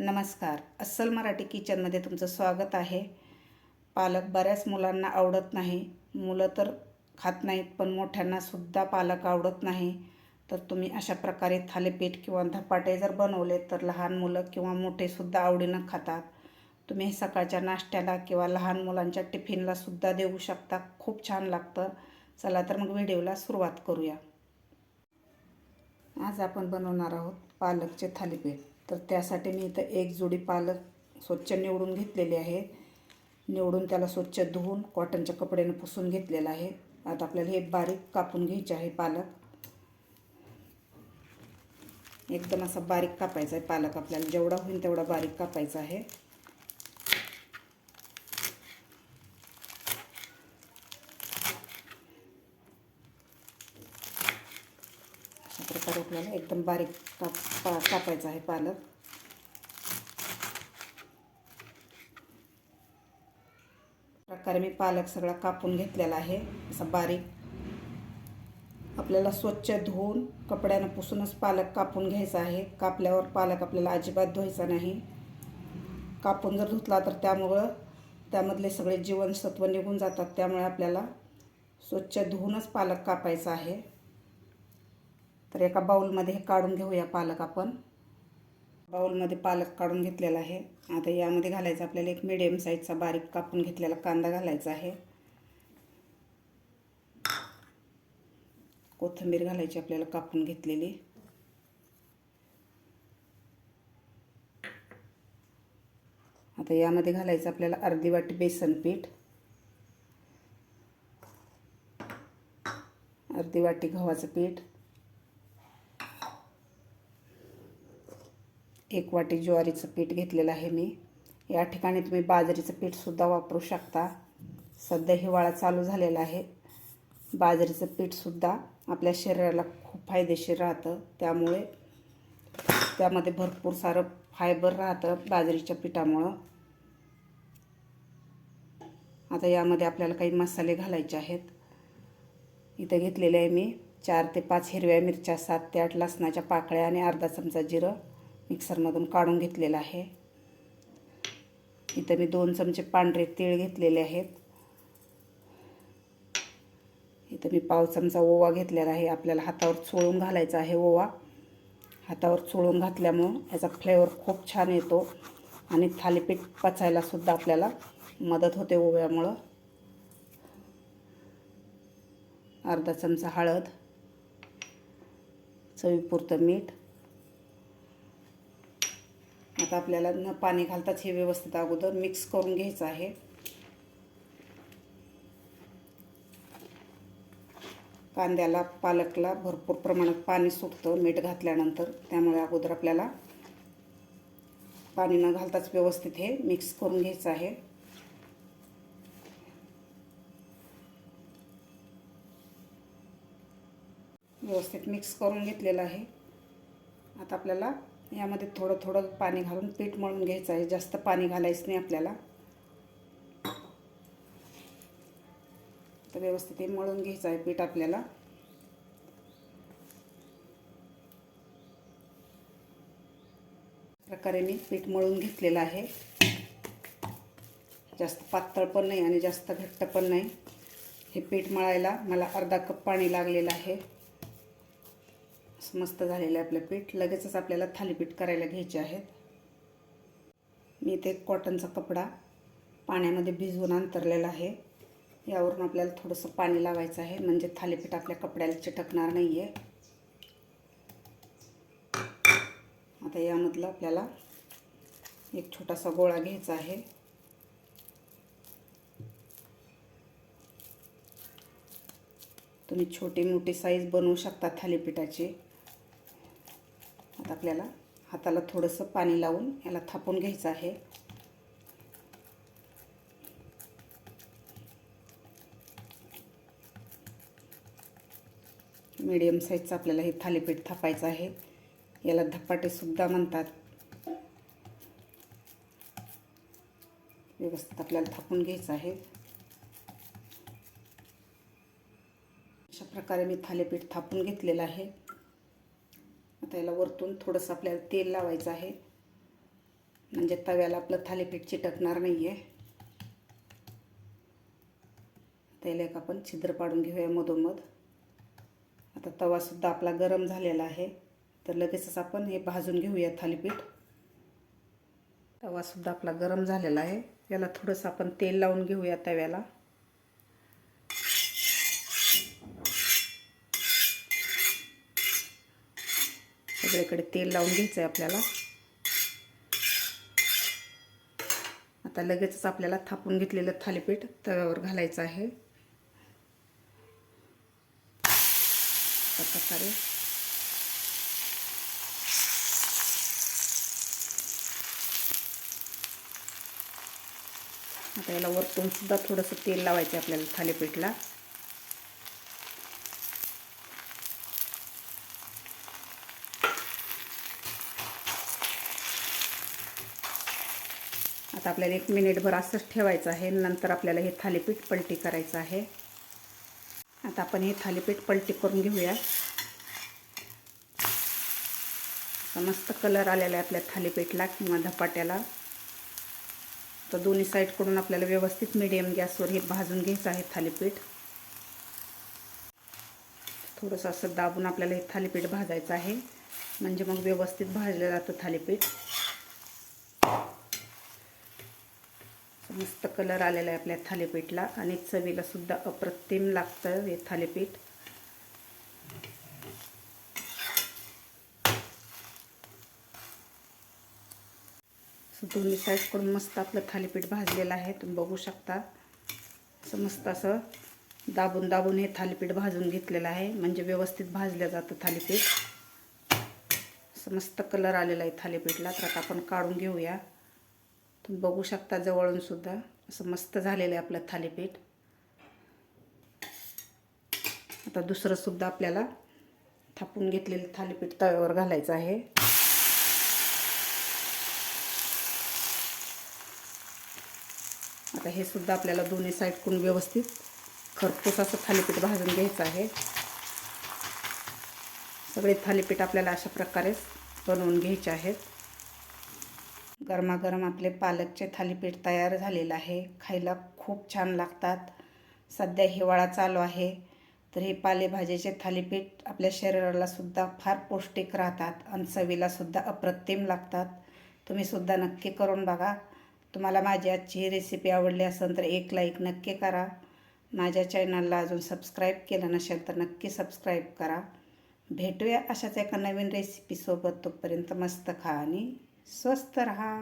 नमस्कार. अस्सल मराठी किचनमध्ये तुमचं स्वागत आहे. पालक बऱ्याच मुलांना आवडत नाही. मुलं तर खात नाहीत, पण मोठ्यांनासुद्धा पालक आवडत नाही. तर तुम्ही अशा प्रकारे थालीपीठ किंवा धपाटे जर बनवले तर लहान मुलं किंवा मोठेसुद्धा आवडीनं खातात. तुम्ही हे सकाळच्या नाश्त्याला किंवा लहान मुलांच्या टिफिनलासुद्धा देऊ शकता. खूप छान लागतं. चला तर मग व्हिडिओला सुरुवात करूया. आज आपण बनवणार आहोत पालकचे थालीपीठ. तर त्यासाठी मी इथं एक जुडी पालक स्वच्छ निवडून घेतलेली आहे. निवडून त्याला स्वच्छ धुवून कॉटनच्या कपड्याने पुसून घेतलेलं आहे. आता आपल्याला हे बारीक कापून घ्यायचे आहे. पालक एकदम असा बारीक कापायचा आहे. पालक आपल्याला जेवढा होईल तेवढा बारीक कापायचा आहे. अशा प्रकारे आपल्याला एकदम बारीक कापायचा आहे पालक. प्रकारे मी पालक सगळा कापून घेतलेला आहे. असा बारीक आपल्याला स्वच्छ धुवून कपड्यानं पुसूनच पालक कापून घ्यायचा आहे. कापल्यावर पालक आपल्याला अजिबात धुवायचा नाही. कापून जर धुतला तर त्यामधले सगळे जीवनसत्व निघून जातात. त्यामुळे आपल्याला स्वच्छ धुवूनच पालक कापायचा आहे. तर एका बाउलमध्ये हे काढून घेऊया पालक. आपण बाउलमध्ये पालक काढून घेतलेला आहे. आता यामध्ये घालायचं आपल्याला एक मीडियम साईजचा बारीक कापून घेतलेला कांदा घालायचा आहे. कोथिंबीर घालायची आपल्याला कापून घेतलेली. आता यामध्ये घालायचं आपल्याला अर्धी वाटी बेसन पीठ, अर्धी वाटी गव्हाचं पीठ, 1 वाटी ज्वारीचं पीठ घेतलेलं आहे मी. या ठिकाणी तुम्ही बाजरीचं पीठसुद्धा वापरू शकता. सध्या हिवाळा चालू झालेला आहे. बाजरीचं पीठसुद्धा आपल्या शरीराला खूप फायदेशीर राहतं. त्यामुळे त्यामध्ये भरपूर सारं फायबर राहतं बाजरीच्या पिठामुळं. आता यामध्ये आपल्याला काही मसाले घालायचे आहेत. इथं घेतलेले आहे मी 4 ते 5 हिरव्या मिरच्या, 7 ते 8 लसणाच्या पाकळ्या आणि अर्धा चमचा जिरं मिक्सरमधून काढून घेतलेलं आहे. इथं मी 2 चमचे पांढरे तीळ घेतलेले आहेत. इथं मी पाव चमचा ओवा घेतलेला आहे. आपल्याला हातावर चोळून घालायचा आहे ओवा. हातावर चोळून घातल्यामुळं याचा फ्लेवर खूप छान येतो आणि थालीपीठ पचायलासुद्धा आपल्याला मदत होते ओव्यामुळं. अर्धा चमचा हळद, चवीपुरतं मीठ. आता आपल्याला न पाणी घालताच हे व्यवस्थित अगोदर मिक्स करून घ्यायचं आहे. कांद्याला, पालकला भरपूर प्रमाणात पाणी सुटतं मीठ घातल्यानंतर. त्यामुळे अगोदर आपल्याला पाणी न घालताच व्यवस्थित हे मिक्स करून घ्यायचं आहे. व्यवस्थित मिक्स करून घेतलेलं आहे. आता आपल्याला यामध्ये थोडं थोडं पाणी घालून पीठ मळून घ्यायचं आहे. जास्त पाणी घालायचं नाही आपल्याला. तर व्यवस्थित हे मळून घ्यायचं आहे पीठ आपल्याला. प्रकारे मी पीठ मळून घेतलेलं आहे. जास्त पातळ पण नाही आणि जास्त घट्ट पण नाही. हे पीठ मळायला मला अर्धा कप पाणी लागलेलं आहे. मस्त झालेलं आहे आपलं पीठ. लगेचच आपल्याला थालीपीठ करायला घ्यायचे आहेत. मी इथे कॉटनचा कपडा पाण्यामध्ये भिजवून अंतरलेला आहे. यावरून आपल्याला थोडंसं पाणी लावायचं आहे, म्हणजे थालीपीठ आपल्या कपड्याला चिटकणार नाही आहे. आता यामधलं आपल्याला एक छोटासा गोळा घ्यायचा आहे. तुम्ही छोटी मोठी साईज बनवू शकता थालीपीठाची. आता आपल्याला हाताला थोडंसं पाणी लावून याला थापून घ्यायचं आहे. मीडियम साईजचं आपल्याला हे थालीपीठ थापायचं आहे. याला धपाटेसुद्धा म्हणतात. व्यवस्थित आपल्याला थापून घ्यायचं आहे. अशा प्रकारे मी थालीपीठ थापून घेतलेलं आहे. आता याला वरतून थोडंसं आपल्याला तेल लावायचं आहे. म्हणजे तव्याला आपलं थालीपीठ चिटकणार नाही आहे. त्याला एक आपण छिद्र पाडून घेऊया मधोमध. आता तवासुद्धा आपला गरम झालेला आहे, तर लगेचच आपण हे भाजून घेऊया थालीपीठ. तवासुद्धा आपला गरम झालेला आहे. याला थोडंसं आपण तेल लावून घेऊया तव्याला. सगळीकडे तेल लावून घ्यायचं आहे आपल्याला. आता लगेचच आपल्याला थापून घेतलेलं थालीपीठ तव्यावर घालायचं आहे. अशा प्रकारे आता याला वरतून सुद्धा थोडंसं तेल लावायचं आहे आपल्याला थालीपीठला. आता आपल्याला 1 मिनिटभर असंच ठेवायचं आहे. नंतर आपल्याला हे थालीपीठ पलटी करायचं आहे. आता आपण हे थालीपीठ पलटी करून घेऊया. मस्त कलर आलेला आहे आपल्या थालीपीठला किंवा धपाट्याला. तर दोन्ही साईडकडून आपल्याला व्यवस्थित मीडियम गॅसवर हे भाजून घ्यायचं आहे थालीपीठ. थोडंसं असं दाबून आपल्याला हे थालीपीठ भाजायचं आहे, म्हणजे मग व्यवस्थित भाजलं जातं थालीपीठ. मस्त कलर आलेला आहे आपल्या थालीपीठला आणि चवीला सुद्धा अप्रतिम लागतं हे थालीपीठ. दोन्ही साईडकडून मस्त आपलं थालीपीठ भाजलेलं आहे. तुम्ही बघू शकता. असं मस्त असं दाबून दाबून हे थालीपीठ भाजून घेतलेलं आहे, म्हणजे व्यवस्थित भाजलं जातं थालीपीठ. असं मस्त कलर आलेला आहे थालीपीठला. तर आता आपण काढून घेऊया. तुम्ही बघू शकता जवळून सुद्धा असं मस्त झालेलं आहे आपलं थालीपीठ. आता दुसरं सुद्धा आपल्याला थापून घेतलेलं थालीपीठ तव्यावर घालायचं आहे. आता हे सुद्धा आपल्याला दोन्ही साईडकडून व्यवस्थित खरपूस असं थालीपीठ भाजून घ्यायचं आहे. सगळे थालीपीठ आपल्याला अशा प्रकारे बनवून घ्यायचे आहेत. गरमागरम आपले पालकचे थालीपीठ तयार झालेलं आहे. खायला खूप छान लागतात. सध्या हिवाळा चालू आहे, तर हे पालेभाजीचे थालीपीठ आपल्या शरीराला सुद्धा फार पौष्टिक राहतात आणि चवीला सुद्धा अप्रतिम लागतात. तुम्ही सुद्धा नक्की करून बघा. तुम्हाला माझी आजची ही रेसिपी आवडली असेल तर एक लाईक नक्की करा. माझ्या चॅनलला अजून सबस्क्राईब केलं नसेल तर नक्की सबस्क्राईब करा. भेटूया अशाच एका नवीन रेसिपीसोबत. तोपर्यंत मस्त खा आणि स्वस्त रहा.